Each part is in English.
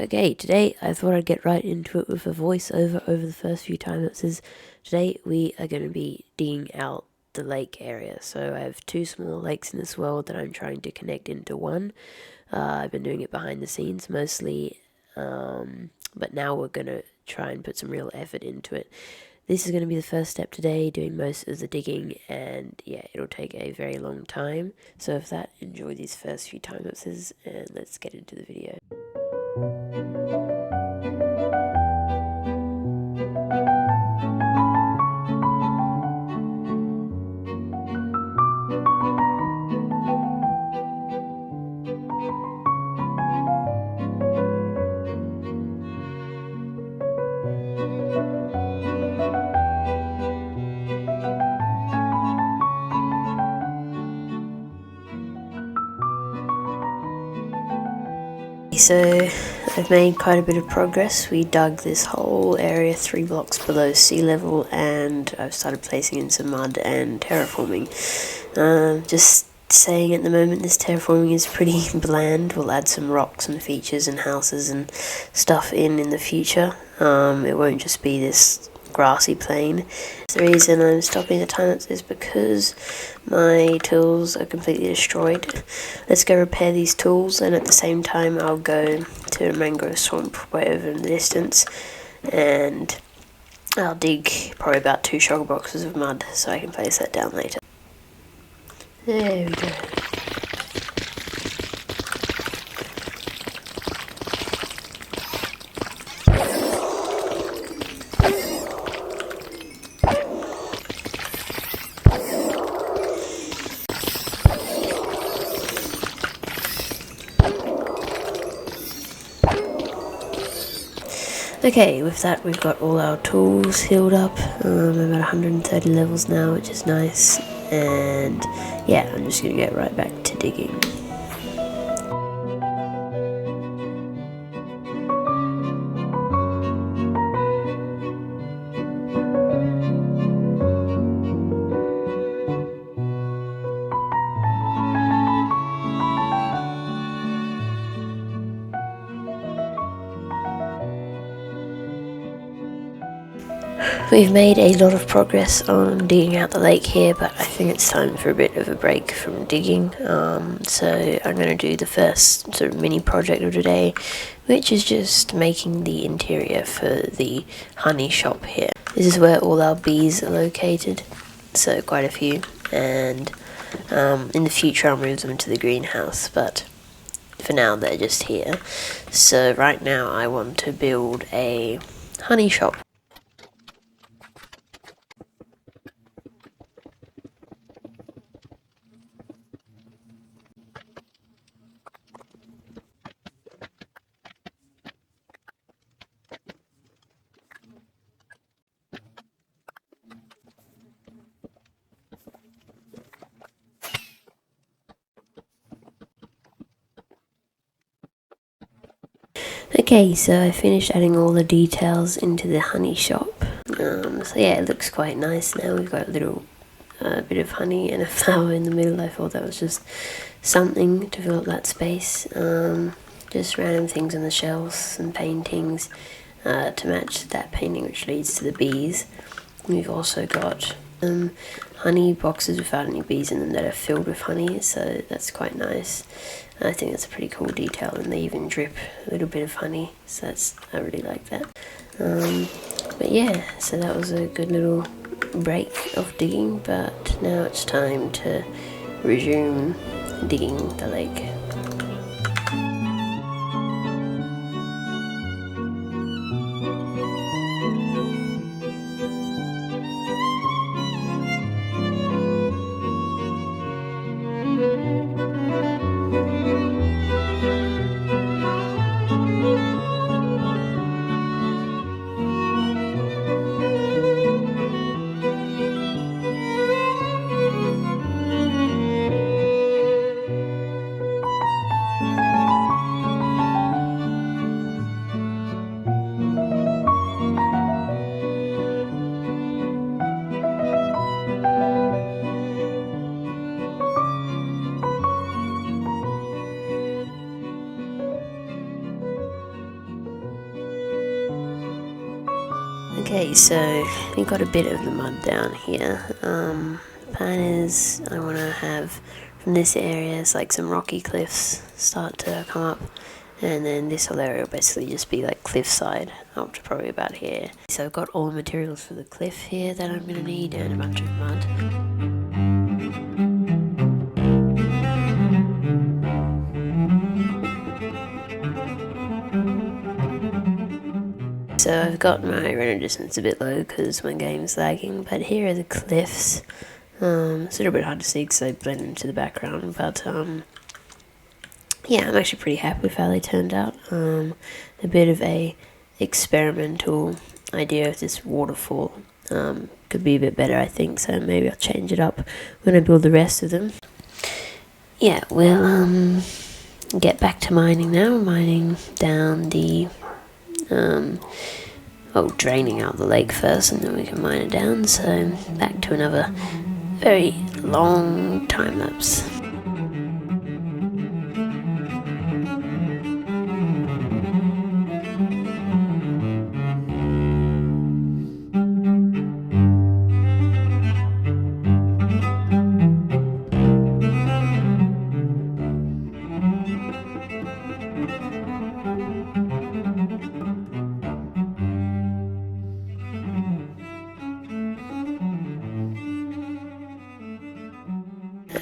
Okay, today I thought I'd get right into it with a voiceover over the first few time lapses. Today we are going to be digging out the lake area. So I have two small lakes in this world that I'm trying to connect into one. I've been doing it behind the scenes mostly, but now we're going to try and put some real effort into it. This is going to be the first step today, doing most of the digging, and yeah, it'll take a very long time. So with that, enjoy these first few time lapses and let's get into the video. So I've made quite a bit of progress. We dug this whole area 3 blocks below sea level, and I've started placing in some mud and terraforming. Just saying at the moment this terraforming is pretty bland. We'll add some rocks and features and houses and stuff in the future. It won't just be this grassy plain. The reason I'm stopping the time lapse is because my tools are completely destroyed. Let's go repair these tools, and at the same time I'll go to a mangrove swamp way over in the distance, and I'll dig probably about 2 shulker boxes of mud so I can place that down later. There we go. Okay, with that we've got all our tools healed up. I'm about 130 levels now, which is nice. And yeah, I'm just gonna get right back to digging. We've made a lot of progress on digging out the lake here, but I think it's time for a bit of a break from digging. So I'm going to do the first sort of mini project of today, which is just making the interior for the honey shop here. This is where all our bees are located, so quite a few, and in the future I'll move them to the greenhouse, but for now they're just here. So right now I want to build a honey shop. Okay, so I finished adding all the details into the honey shop. So yeah, it looks quite nice now. We've got a little bit of honey and a flower in the middle. I thought that was just something to fill up that space. Just random things on the shelves and paintings to match that painting which leads to the bees. We've also got honey boxes without any bees in them that are filled with honey, so that's quite nice. I think that's a pretty cool detail, and they even drip a little bit of honey, so I really like that. But yeah, so that was a good little break of digging, but now it's time to resume digging the lake. Okay, so we got a bit of the mud down here. Plan is I want to have from this area, it's like some rocky cliffs start to come up, and then this whole area will basically just be like cliffside up to probably about here. So I've got all the materials for the cliff here that I'm going to need and a bunch of mud. So I've got my render distance a bit low because my game's lagging, but here are the cliffs. It's a little bit hard to see because they blend into the background, but yeah, I'm actually pretty happy with how they turned out. A bit of a experimental idea of this waterfall. Could be a bit better, I think, so maybe I'll change it up when I build the rest of them. Yeah, we'll get back to mining now, mining down the draining out the lake first, and then we can mine it down. So back to another very long time lapse.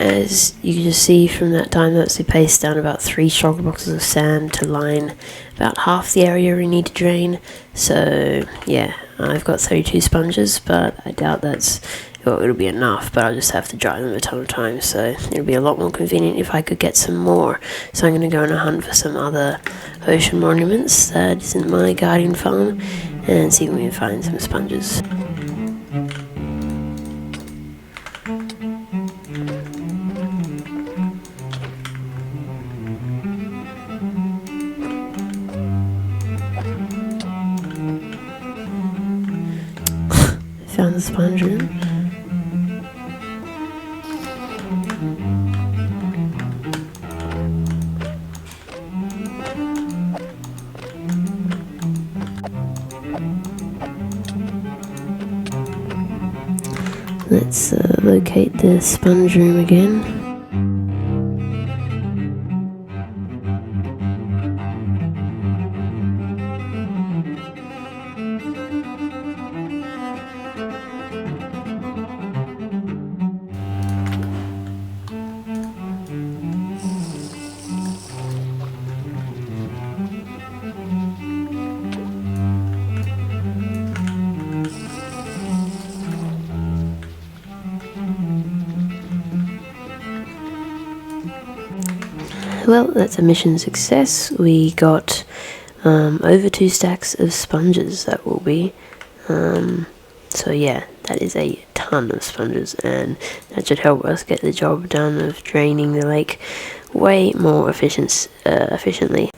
As you can just see from that time lapse, we placed down about 3 shulker boxes of sand to line about half the area we need to drain. So yeah, I've got 32 sponges, but I doubt it'll be enough, but I'll just have to dry them a ton of times, so it'll be a lot more convenient if I could get some more. So I'm going to go on a hunt for some other ocean monuments that isn't my guardian farm and see if we can find some sponges. Found the sponge room. Let's locate the sponge room again. Well, that's a mission success. We got over 2 stacks of sponges, that will be. So yeah, that is a ton of sponges, and that should help us get the job done of draining the lake way more efficiently.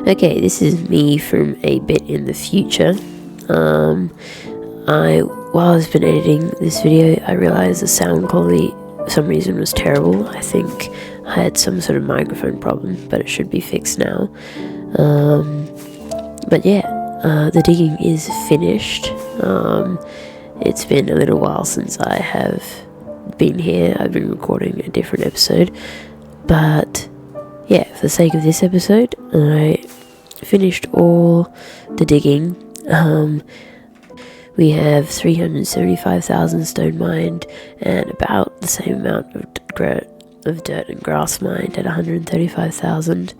Okay, this is me from a bit in the future. While I've been editing this video, I realized the sound quality for some reason was terrible. I think I had some sort of microphone problem, but it should be fixed now. But yeah, the digging is finished. It's been a little while since I have been here. I've been recording a different episode, but yeah, for the sake of this episode, I finished all the digging. We have 375,000 stone mined and about the same amount of dirt and grass mined at 135,000.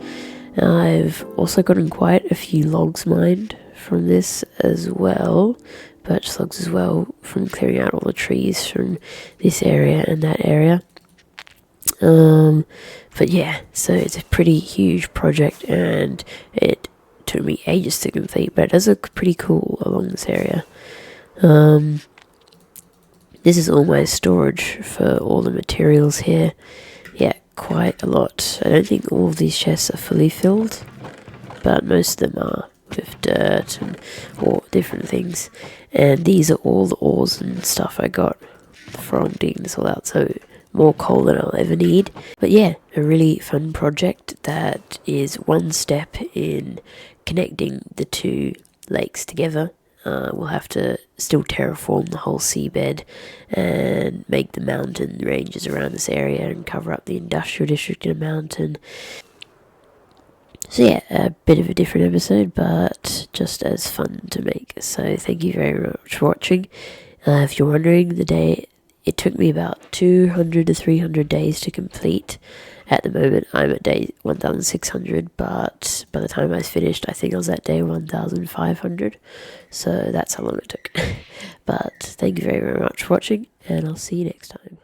I've also gotten quite a few logs mined from this as well, birch logs as well, from clearing out all the trees from this area and that area. But yeah, so it's a pretty huge project and it took me ages to complete, but it does look pretty cool along this area. This is all my storage for all the materials here. Yeah, quite a lot. I don't think all of these chests are fully filled, but most of them are, with dirt and or different things. And these are all the ores and stuff I got from digging this all out, so more coal than I'll ever need. But yeah, a really fun project that is one step in connecting the two lakes together. We'll have to still terraform the whole seabed and make the mountain ranges around this area and cover up the industrial district in a mountain. So yeah, a bit of a different episode, but just as fun to make. So thank you very much for watching. If you're wondering, it took me about 200 to 300 days to complete. At the moment, I'm at day 1,600, but by the time I finished, I think I was at day 1,500. So that's how long it took. But thank you very, very much for watching, and I'll see you next time.